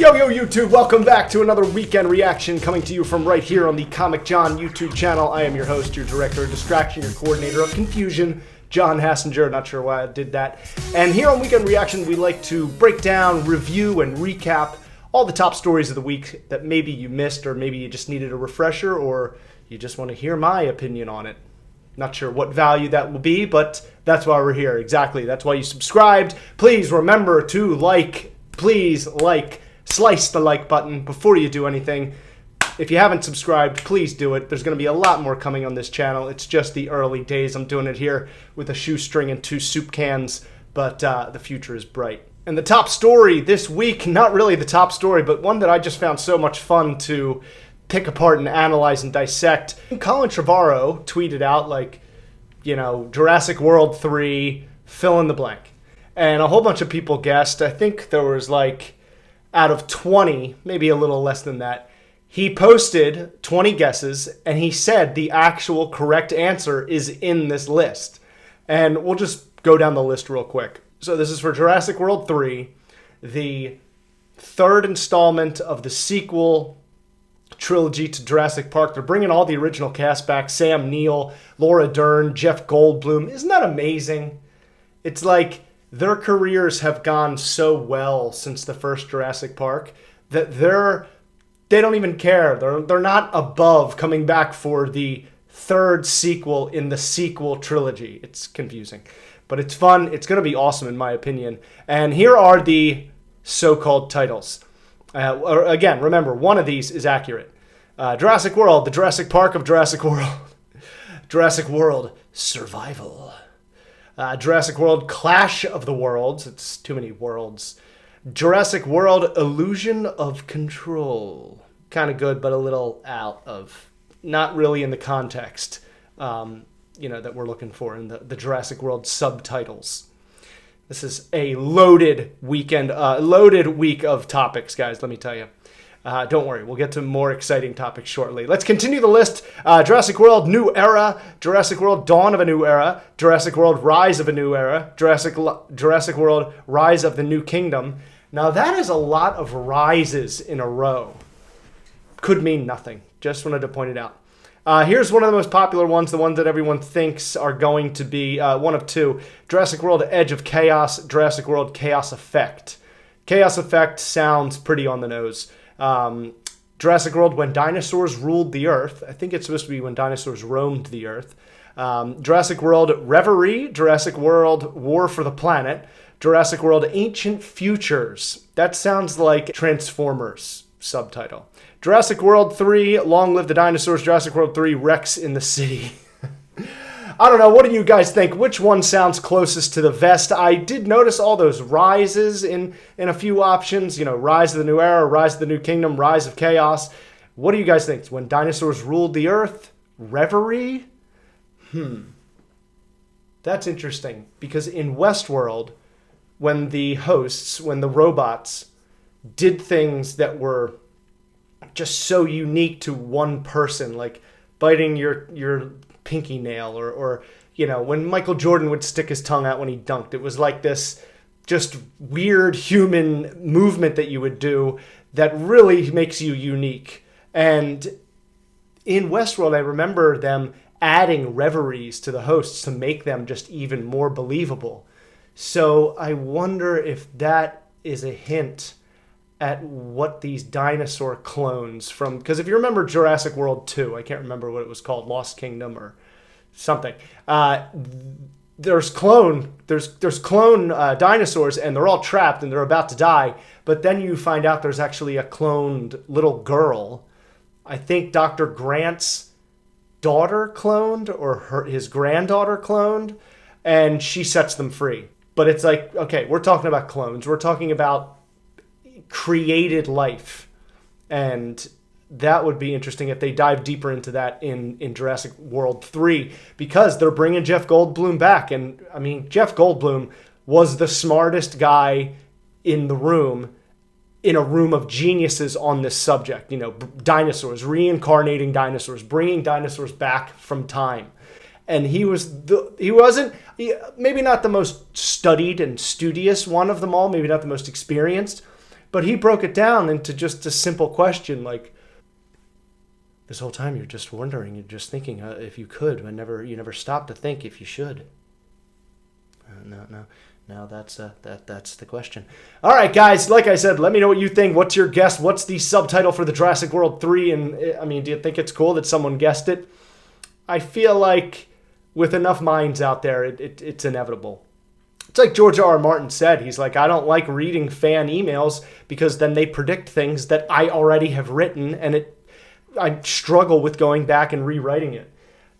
Yo, YouTube, welcome back to another weekend reaction coming to you from right here on the Comic John YouTube channel. I am your host, your director of distraction, your coordinator of confusion, John Hassinger. Not sure why I did that. And here on Weekend Reaction, we like to break down, review, and recap all the top stories of the week that maybe you missed, or maybe you just needed a refresher, or you just want to hear my opinion on it. Not sure what value that will be, but that's why we're here. Exactly. That's why you subscribed. Please remember to like. Please like. Slice the like button before you do anything. If you haven't subscribed, please do it. There's going to be a lot more coming on this channel. It's just the early days. I'm doing it here with a shoestring and 2 soup cans, but the future is bright. And the top story this week, not really the top story, but one that I just found so much fun to pick apart and analyze and dissect. Colin Trevorrow tweeted out, like, you know, Jurassic World 3, fill in the blank. And a whole bunch of people guessed. I think there was like, out of 20, maybe a little less than that, he posted 20 guesses, and he said the actual correct answer is in this list. And we'll just go down the list real quick. So this is for Jurassic World 3, the third installment of the sequel trilogy to Jurassic Park. They're bringing all the original cast back: Sam Neill, Laura Dern, Jeff Goldblum. Isn't that amazing? It's like their careers have gone so well since the first Jurassic Park that they don't even care. They're not above coming back for the third sequel in the sequel trilogy. It's confusing, but it's fun. It's going to be awesome in my opinion. And here are the so-called titles. Again, remember, one of these is accurate. Jurassic World, the Jurassic Park of Jurassic World. Jurassic World, Survival. Jurassic World, Clash of the Worlds. It's too many worlds. Jurassic World, Illusion of Control. Kind of good, but a little out of, not really in the context, that we're looking for in the Jurassic World subtitles. This is a loaded week of topics, guys, let me tell you. Don't worry, we'll get to more exciting topics shortly. Let's continue the list. Jurassic World New Era, Jurassic World Dawn of a New Era, Jurassic World Rise of a New Era, Jurassic World Rise of the New Kingdom. Now that is a lot of rises in a row. Could mean nothing. Just wanted to point it out. Here's one of the most popular ones, the ones that everyone thinks are going to be one of two. Jurassic World Edge of Chaos, Jurassic World Chaos Effect. Chaos Effect sounds pretty on the nose. Jurassic World When Dinosaurs Ruled the Earth. I think it's supposed to be When Dinosaurs Roamed the Earth. Jurassic World Reverie, Jurassic World War for the Planet, Jurassic World Ancient Futures. That sounds like Transformers subtitle. Jurassic World 3 Long Live the Dinosaurs, Jurassic World 3 Rex in the City. I don't know, what do you guys think? Which one sounds closest to the vest? I did notice all those rises in a few options. You know, Rise of the New Era, Rise of the New Kingdom, Rise of Chaos. What do you guys think? When Dinosaurs Ruled the Earth? Reverie? That's interesting, because in Westworld, when the robots did things that were just so unique to one person, like biting your pinky nail, or you know, when Michael Jordan would stick his tongue out when he dunked, it was like this just weird human movement that you would do that really makes you unique. And in Westworld, I remember them adding reveries to the hosts to make them just even more believable. So I wonder if that is a hint at what these dinosaur clones from, because if you remember Jurassic World 2, I can't remember what it was called, Lost Kingdom or something. There's clone dinosaurs, and they're all trapped and they're about to die. But then you find out there's actually a cloned little girl. I think Dr. Grant's daughter cloned, or his granddaughter cloned, and she sets them free. But it's like, okay, we're talking about clones. We're talking about created life, and that would be interesting if they dive deeper into that in Jurassic World 3, because they're bringing Jeff Goldblum back. And I mean, Jeff Goldblum was the smartest guy in the room, in a room of geniuses on this subject. You know, dinosaurs, reincarnating dinosaurs, bringing dinosaurs back from time. And he wasn't maybe not the most studied and studious one of them all, maybe not the most experienced, But he broke it down into just a simple question like, this whole time you're just wondering, you're just thinking if you could, but you never stop to think if you should. No, that's the question. All right, guys, like I said, let me know what you think. What's your guess? What's the subtitle for the Jurassic World 3? And I mean, do you think it's cool that someone guessed it? I feel like with enough minds out there, it's inevitable. It's like George R. R. Martin said. He's like, I don't like reading fan emails because then they predict things that I already have written, and I struggle with going back and rewriting it.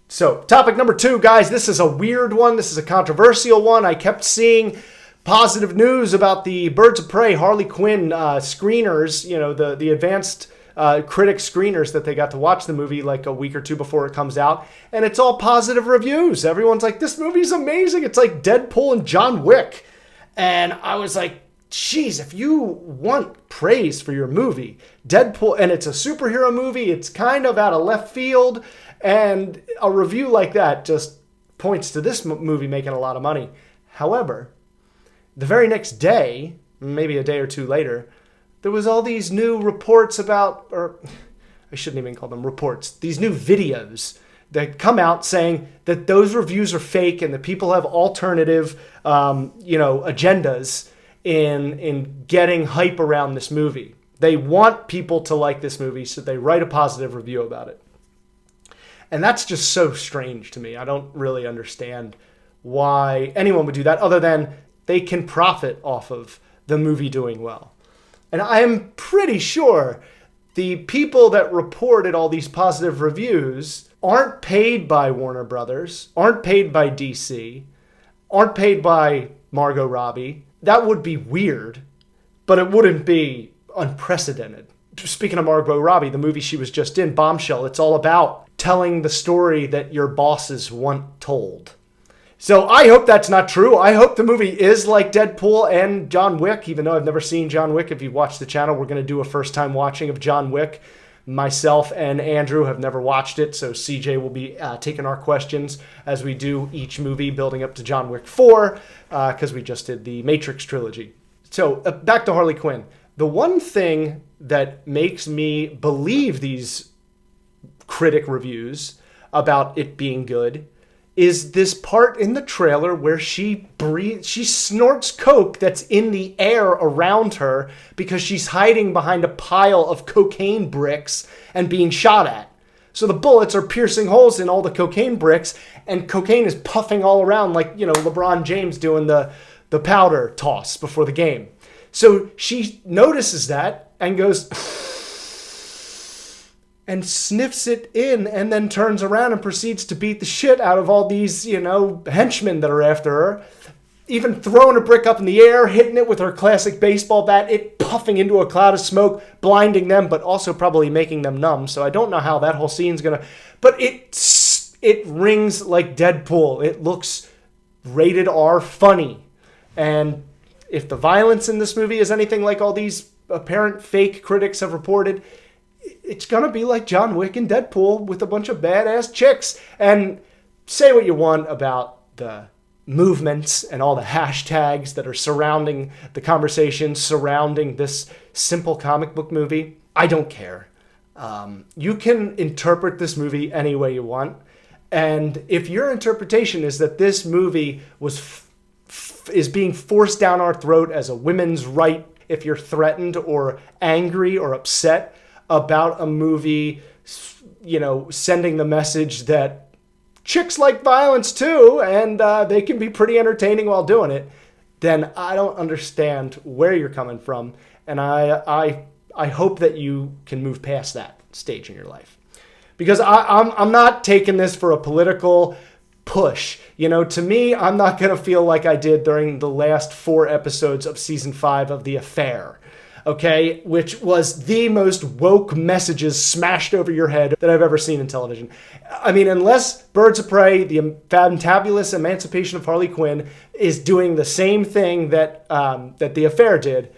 So, topic number 2, guys. This is a weird one. This is a controversial one. I kept seeing positive news about the Birds of Prey, Harley Quinn screeners, the advanced critic screeners that they got to watch the movie like a week or two before it comes out. And it's all positive reviews. Everyone's like, this movie's amazing. It's like Deadpool and John Wick. And I was like, geez, if you want praise for your movie, Deadpool, and it's a superhero movie, it's kind of out of left field, and a review like that just points to this movie making a lot of money. However, the very next day, maybe a day or two later, there was all these new reports about, or I shouldn't even call them reports, these new videos that come out saying that those reviews are fake and that people have alternative, agendas in getting hype around this movie. They want people to like this movie, so they write a positive review about it. And that's just so strange to me. I don't really understand why anyone would do that other than they can profit off of the movie doing well. And I am pretty sure the people that reported all these positive reviews aren't paid by Warner Brothers, aren't paid by DC, aren't paid by Margot Robbie. That would be weird, but it wouldn't be unprecedented. Speaking of Margot Robbie, the movie she was just in, Bombshell, it's all about telling the story that your bosses want told. So I hope that's not true. I hope the movie is like Deadpool and John Wick, even though I've never seen John Wick. If you watch the channel, we're going to do a first-time watching of John Wick. Myself and Andrew have never watched it, so CJ will be taking our questions as we do each movie building up to John Wick 4, because we just did the Matrix trilogy. So back to Harley Quinn. The one thing that makes me believe these critic reviews about it being good is this part in the trailer where she snorts coke that's in the air around her because she's hiding behind a pile of cocaine bricks and being shot at. So the bullets are piercing holes in all the cocaine bricks, and cocaine is puffing all around like, LeBron James doing the powder toss before the game. So she notices that and goes and sniffs it in, and then turns around and proceeds to beat the shit out of all these, henchmen that are after her. Even throwing a brick up in the air, hitting it with her classic baseball bat, it puffing into a cloud of smoke, blinding them, but also probably making them numb. So I don't know how that whole scene's gonna... But it rings like Deadpool. It looks rated R funny. And if the violence in this movie is anything like all these apparent fake critics have reported, it's going to be like John Wick and Deadpool with a bunch of badass chicks. And say what you want about the movements and all the hashtags that are surrounding the conversation surrounding this simple comic book movie. I don't care. You can interpret this movie any way you want. And if your interpretation is that this movie is being forced down our throat as a women's right, if you're threatened or angry or upset about a movie, sending the message that chicks like violence too, and they can be pretty entertaining while doing it, then I don't understand where you're coming from, and I hope that you can move past that stage in your life, because I'm not taking this for a political push. To me, I'm not going to feel like I did during the last 4 episodes of season 5 of The Affair. Okay, which was the most woke messages smashed over your head that I've ever seen in television. I mean, unless Birds of Prey, the fantabulous emancipation of Harley Quinn, is doing the same thing that The Affair did,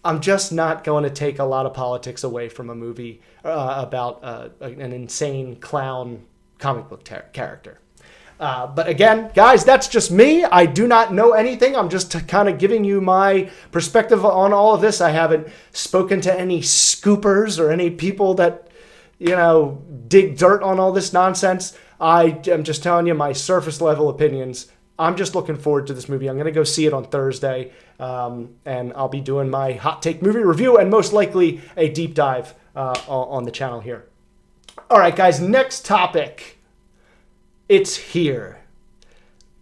I'm just not going to take a lot of politics away from a movie about an insane clown comic book character. But again, guys, that's just me. I do not know anything. I'm just kind of giving you my perspective on all of this. I haven't spoken to any scoopers or any people that, dig dirt on all this nonsense. I am just telling you my surface level opinions. I'm just looking forward to this movie. I'm going to go see it on Thursday, and I'll be doing my hot take movie review and most likely a deep dive on the channel here. All right, guys, next topic. It's here.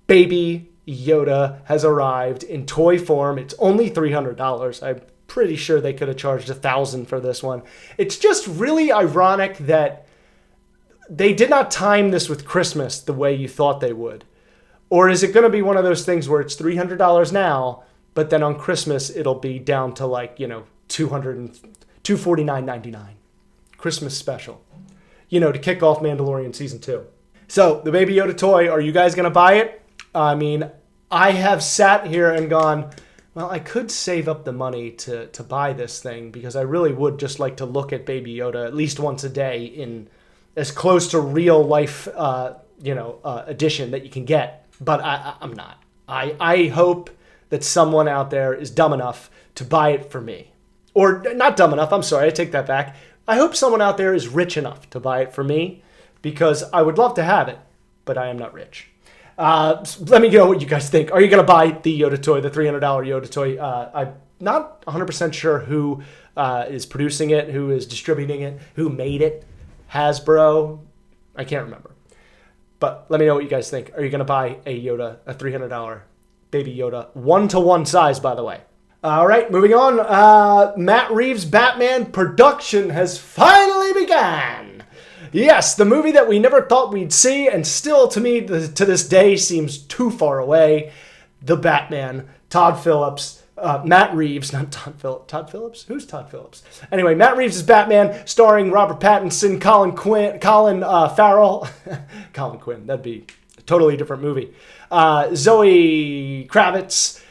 Baby Yoda has arrived in toy form. It's only $300. I'm pretty sure they could have charged $1,000 for this one. It's just really ironic that they did not time this with Christmas the way you thought they would. Or is it going to be one of those things where it's $300 now, but then on Christmas it'll be down to $249.99. Christmas special. To kick off Mandalorian Season 2. So, the Baby Yoda toy, are you guys going to buy it? I mean, I have sat here and gone, well, I could save up the money to buy this thing because I really would just like to look at Baby Yoda at least once a day in as close to real life, edition that you can get. But I'm not. I hope that someone out there is dumb enough to buy it for me. Or not dumb enough, I'm sorry, I take that back. I hope someone out there is rich enough to buy it for me because I would love to have it, but I am not rich. Let me know what you guys think. Are you going to buy the Yoda toy, the $300 Yoda toy? I'm not 100% sure who is producing it, who is distributing it, who made it. Hasbro? I can't remember. But let me know what you guys think. Are you going to buy a Yoda, a $300 Baby Yoda, 1-to-1 size, by the way? All right, moving on. Matt Reeves' Batman production has finally begun. Yes, the movie that we never thought we'd see, and still, to me, to this day, seems too far away. The Batman, Todd Phillips, Matt Reeves, not Todd Phillips. Todd Phillips? Who's Todd Phillips? Anyway, Matt Reeves' Batman, starring Robert Pattinson, Colin Farrell. Colin Quinn, that'd be a totally different movie. Zoe Kravitz,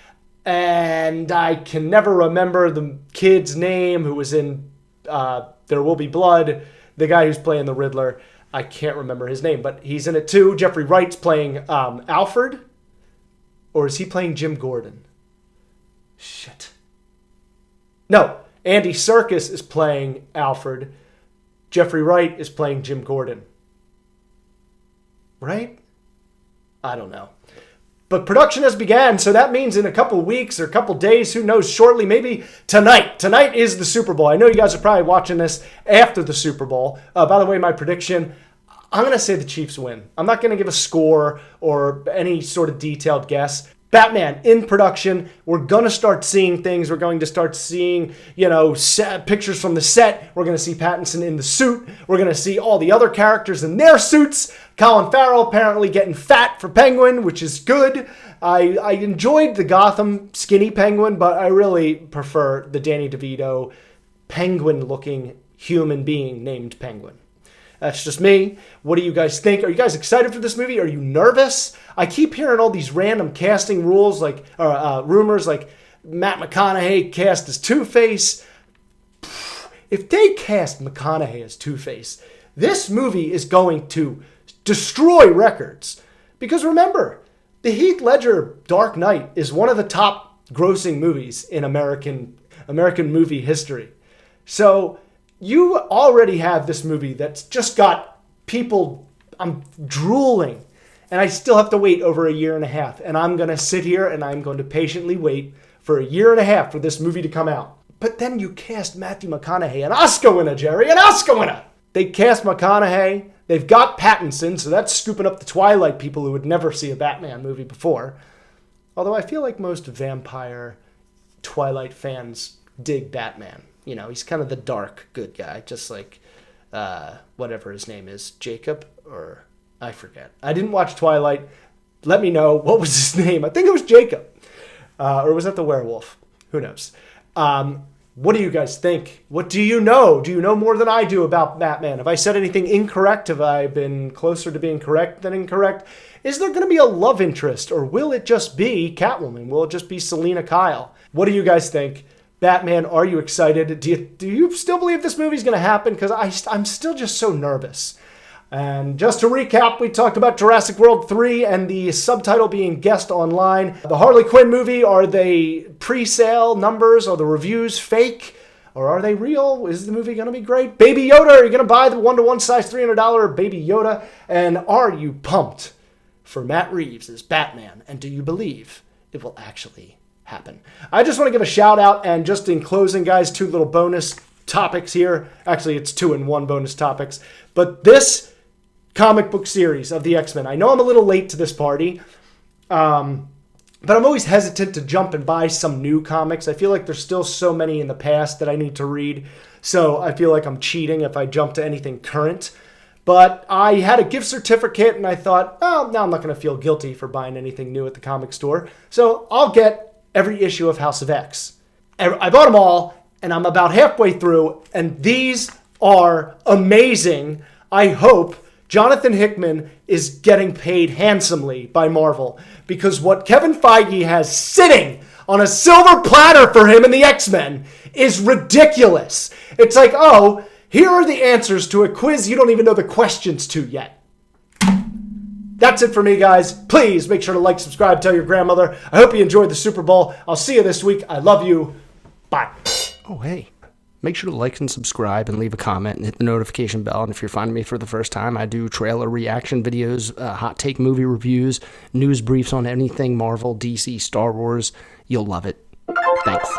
and I can never remember the kid's name who was in There Will Be Blood, the guy who's playing the Riddler. I can't remember his name, but he's in it too. Jeffrey Wright's playing Alfred, or is he playing Jim Gordon? Shit. No, Andy Serkis is playing Alfred. Jeffrey Wright is playing Jim Gordon. Right? I don't know. But production has begun, so that means in a couple weeks or a couple days, who knows, shortly, maybe tonight. Tonight is the Super Bowl. I know you guys are probably watching this after the Super Bowl. By the way, my prediction, I'm going to say the Chiefs win. I'm not going to give a score or any sort of detailed guess. Batman in production. We're going to start seeing things. We're going to start seeing, pictures from the set. We're going to see Pattinson in the suit. We're going to see all the other characters in their suits. Colin Farrell apparently getting fat for Penguin, which is good. I enjoyed the Gotham skinny Penguin, but I really prefer the Danny DeVito Penguin-looking human being named Penguin. That's just me. What do you guys think? Are you guys excited for this movie? Are you nervous? I keep hearing all these random casting rumors, like Matt McConaughey cast as Two-Face. If they cast McConaughey as Two-Face, this movie is going to destroy records. Because remember, the Heath Ledger Dark Knight is one of the top grossing movies in American movie history. So you already have this movie that's just got people, I'm drooling, and I still have to wait over a year and a half. And I'm going to sit here and I'm going to patiently wait for a year and a half for this movie to come out. But then you cast Matthew McConaughey, an Oscar winner, Jerry, an Oscar winner. They cast McConaughey. They've got Pattinson, so that's scooping up the Twilight people who would never see a Batman movie before. Although I feel like most vampire Twilight fans dig Batman. He's kind of the dark good guy, just like whatever his name is, Jacob, or I forget. I didn't watch Twilight. Let me know, what was his name? I think it was Jacob. Or was that the werewolf? Who knows? What do you guys think? What do you know? Do you know more than I do about Batman? Have I said anything incorrect? Have I been closer to being correct than incorrect? Is there going to be a love interest, or will it just be Catwoman? Will it just be Selena Kyle? What do you guys think? Batman, are you excited? Do you still believe this movie's going to happen? Because I'm still just so nervous. And just to recap, we talked about Jurassic World 3 and the subtitle being guessed online. The Harley Quinn movie, are they pre-sale numbers? Are the reviews fake? Or are they real? Is the movie going to be great? Baby Yoda, are you going to buy the 1-to-1 size $300 Baby Yoda? And are you pumped for Matt Reeves as Batman? And do you believe it will actually happen? I just want to give a shout out, and just in closing, guys, 2 little bonus topics here. Actually, it's 2-in-1 bonus topics. But this comic book series of the X-Men, I know I'm a little late to this party, but I'm always hesitant to jump and buy some new comics. I feel like there's still so many in the past that I need to read, so I feel like I'm cheating if I jump to anything current. But I had a gift certificate, and I thought, oh, now I'm not going to feel guilty for buying anything new at the comic store, so I'll get every issue of House of X. I bought them all, and I'm about halfway through, and these are amazing. I hope Jonathan Hickman is getting paid handsomely by Marvel, because what Kevin Feige has sitting on a silver platter for him in the X-Men is ridiculous. It's like, oh, here are the answers to a quiz you don't even know the questions to yet. That's it for me, guys. Please make sure to like, subscribe, tell your grandmother. I hope you enjoyed the Super Bowl. I'll see you this week. I love you. Bye. Oh, hey. Make sure to like and subscribe and leave a comment and hit the notification bell. And if you're finding me for the first time, I do trailer reaction videos, hot take movie reviews, news briefs on anything Marvel, DC, Star Wars. You'll love it. Thanks.